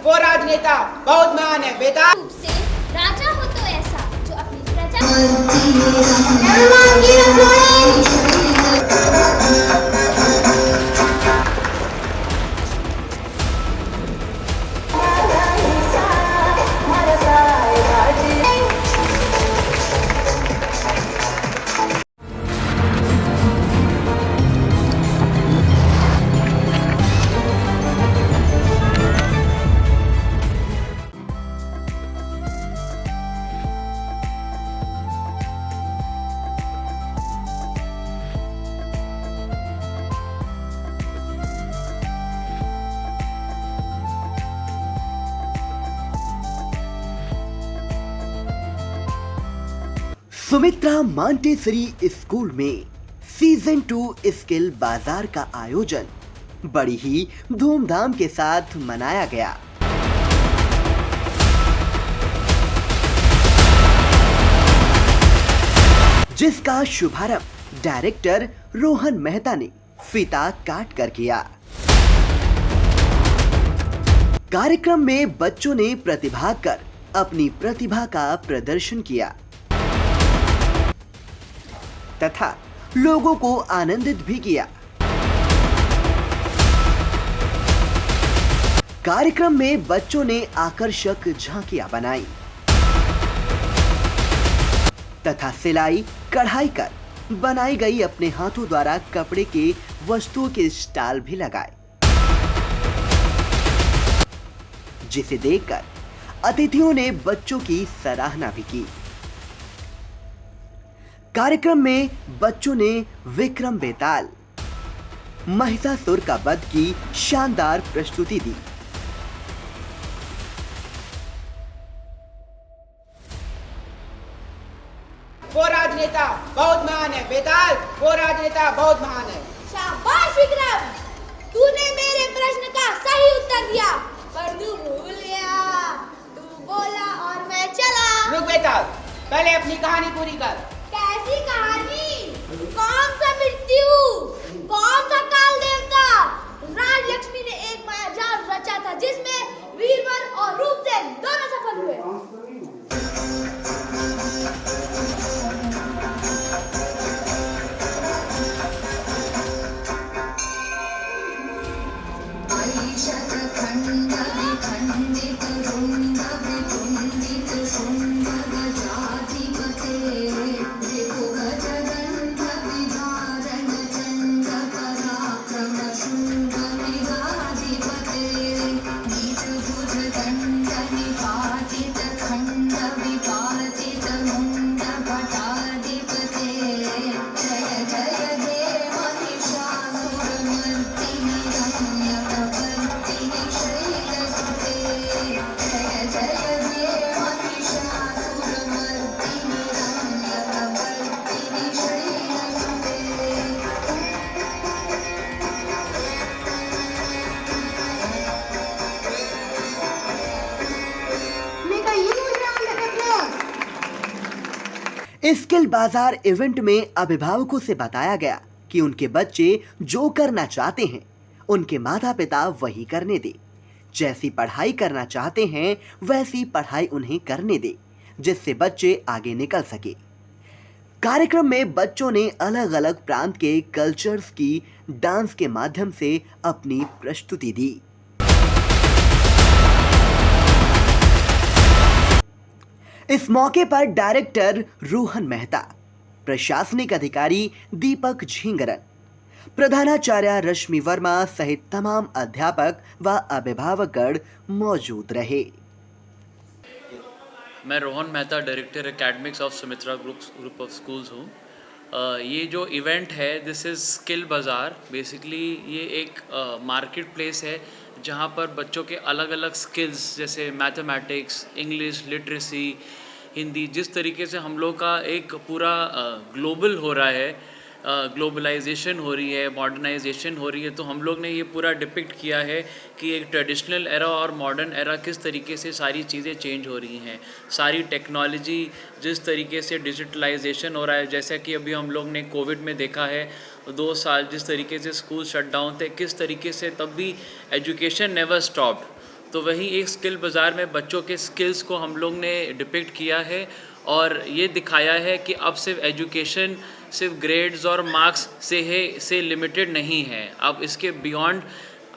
वो राजनेता बहुत महान है बेटा। रूप से राजा हो तो ऐसा जो अपनी प्रजा सुमित्रा मांटेसरी स्कूल में सीजन 2 स्किल बाजार का आयोजन बड़ी ही धूमधाम के साथ मनाया गया। जिसका शुभारंभ डायरेक्टर रोहन मेहता ने फीता काट कर किया। कार्यक्रम में बच्चों ने प्रतिभाग कर अपनी प्रतिभा का प्रदर्शन किया तथा लोगों को आनंदित भी किया। कार्यक्रम में बच्चों ने आकर्षक झांकियां बनाई तथा सिलाई कढ़ाई कर बनाई गई अपने हाथों द्वारा कपड़े के वस्तुओं के स्टॉल भी लगाए, जिसे देखकर अतिथियों ने बच्चों की सराहना भी की। कार्यक्रम में बच्चों ने विक्रम बेताल महिषासुर का वध की शानदार प्रस्तुति दी। वो राजनेता बहुत महान है बेताल, वो राजनेता बहुत महान है। शाबाश विक्रम, तूने मेरे प्रश्न का सही उत्तर दिया, पर तू भूल गया। तू बोला और मैं चला। रुक बेताल, पहले अपनी कहानी पूरी कर। कैसी कहानी? कौन सा मृत्यु, कौन सा काल देवता? राजलक्ष्मी ने एक मायाजाल रचा था जिसमें वीरवर और रूपसेन दोनों सफल हुए। स्किल बाजार इवेंट में अभिभावकों से बताया गया कि उनके बच्चे जो करना चाहते हैं उनके माता पिता वही करने दे। जैसी पढ़ाई करना चाहते हैं वैसी पढ़ाई उन्हें करने दे, जिससे बच्चे आगे निकल सके। कार्यक्रम में बच्चों ने अलग अलग प्रांत के कल्चर्स की डांस के माध्यम से अपनी प्रस्तुति दी। इस मौके पर डायरेक्टर रोहन मेहता, प्रशासनिक अधिकारी दीपक झिंगरन, प्रधानाचार्य रश्मि वर्मा सहित तमाम अध्यापक व अभिभावकगण मौजूद रहे। मैं Rohan Mehta, director academics of Sumitra group of schools हूँ। ये जो इवेंट है दिस इज़ स्किल बाज़ार। बेसिकली ये एक मार्केट प्लेस है जहाँ पर बच्चों के अलग अलग स्किल्स जैसे मैथमेटिक्स, इंग्लिश, लिटरेसी, हिंदी, जिस तरीके से हम लोग का एक पूरा ग्लोबल हो रहा है, ग्लोबलाइजेशन हो रही है, मॉडर्नाइजेशन हो रही है, तो हम लोग ने ये पूरा डिपिक्ट किया है कि एक ट्रेडिशनल एरा और मॉडर्न एरा किस तरीके से सारी चीज़ें चेंज हो रही हैं। सारी टेक्नोलॉजी जिस तरीके से डिजिटलाइजेशन हो रहा है, जैसा कि अभी हम लोग ने कोविड में देखा है 2 साल जिस तरीके से स्कूल शट डाउन थे, किस तरीके से तब भी एजुकेशन नेवर स्टॉप्ड। तो वहीं एक स्किल बाज़ार में बच्चों के स्किल्स को हम लोग ने डिपिक्ट किया है और ये दिखाया है कि अब सिर्फ एजुकेशन सिर्फ ग्रेड्स और मार्क्स से लिमिटेड नहीं है, अब इसके बियॉन्ड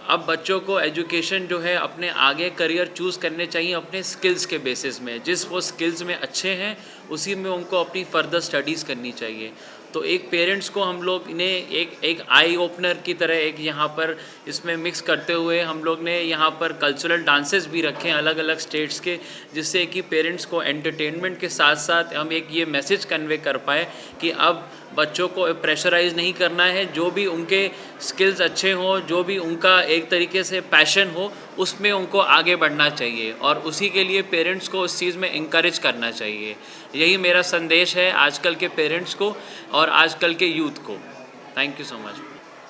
अब बच्चों को एजुकेशन जो है अपने आगे करियर चूज़ करने चाहिए अपने स्किल्स के बेसिस में, जिस वो स्किल्स में अच्छे हैं उसी में उनको अपनी फर्दर स्टडीज़ करनी चाहिए। तो एक पेरेंट्स को हम लोग ने एक आई ओपनर की तरह एक यहाँ पर इसमें मिक्स करते हुए हम लोग ने यहाँ पर कल्चरल डांसेस भी रखे हैं अलग अलग स्टेट्स के, जिससे कि पेरेंट्स को एंटरटेनमेंट के साथ साथ हम एक ये मैसेज कन्वे कर पाए कि अब बच्चों को प्रेशराइज़ नहीं करना है, जो भी उनके स्किल्स अच्छे हों, जो भी उनका एक तरीके से पैशन हो उसमें उनको आगे बढ़ना चाहिए और उसी के लिए पेरेंट्स को उस चीज़ में इंकरेज करना चाहिए। यही मेरा संदेश है आजकल के पेरेंट्स को और आजकल के यूथ को। Thank you so much.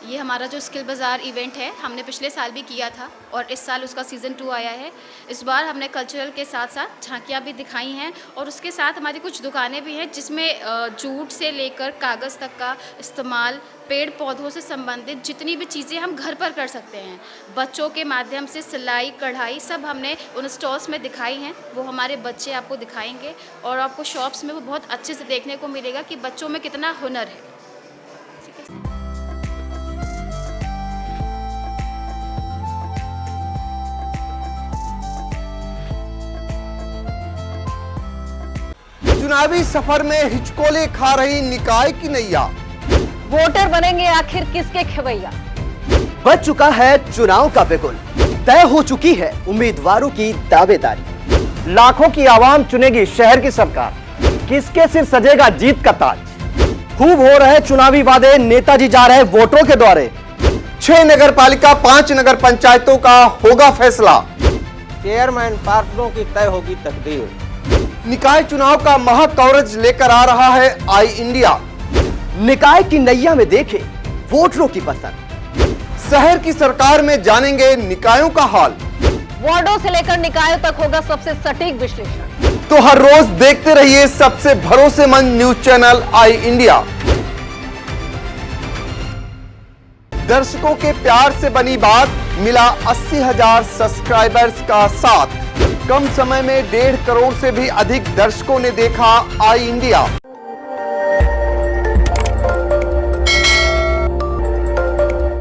ये हमारा जो स्किल बाज़ार इवेंट है हमने पिछले साल भी किया था और इस साल उसका सीज़न 2 आया है। इस बार हमने कल्चरल के साथ साथ झांकियाँ भी दिखाई हैं और उसके साथ हमारी कुछ दुकानें भी हैं जिसमें जूट से लेकर कागज़ तक का इस्तेमाल, पेड़ पौधों से संबंधित जितनी भी चीज़ें हम घर पर कर सकते हैं, बच्चों के माध्यम से सिलाई कढ़ाई सब हमने उन स्टॉल्स में दिखाई हैं। वो हमारे बच्चे आपको दिखाएंगे और आपको शॉप्स में वो बहुत अच्छे से देखने को मिलेगा कि बच्चों में कितना हुनर है। चुनावी सफर में हिचकोले खा रही निकाय की नैया, वोटर बनेंगे आखिर किसके खवैया। बज चुका है चुनाव का बिगुल, तय हो चुकी है उम्मीदवारों की दावेदारी। लाखों की आवाम चुनेगी शहर की सरकार, किसके सिर सजेगा जीत का ताज। खूब हो रहे चुनावी वादे, नेताजी जा रहे वोटरों के द्वारे। 6 नगर पालिका 5 नगर पंचायतों का होगा फैसला। चेयरमैन पार्षदों की तय होगी तकदीर। निकाय चुनाव का महा कवरेज लेकर आ रहा है आई इंडिया। निकाय की नैया में देखे वोटरों की पसंद। शहर की सरकार में जानेंगे निकायों का हाल। वार्डों से लेकर निकायों तक होगा सबसे सटीक विश्लेषण। तो हर रोज देखते रहिए सबसे भरोसेमंद न्यूज चैनल आई इंडिया। दर्शकों के प्यार से बनी बात, मिला 80,000 सब्सक्राइबर्स का साथ। कम समय में 1.5 करोड़ से भी अधिक दर्शकों ने देखा आई इंडिया।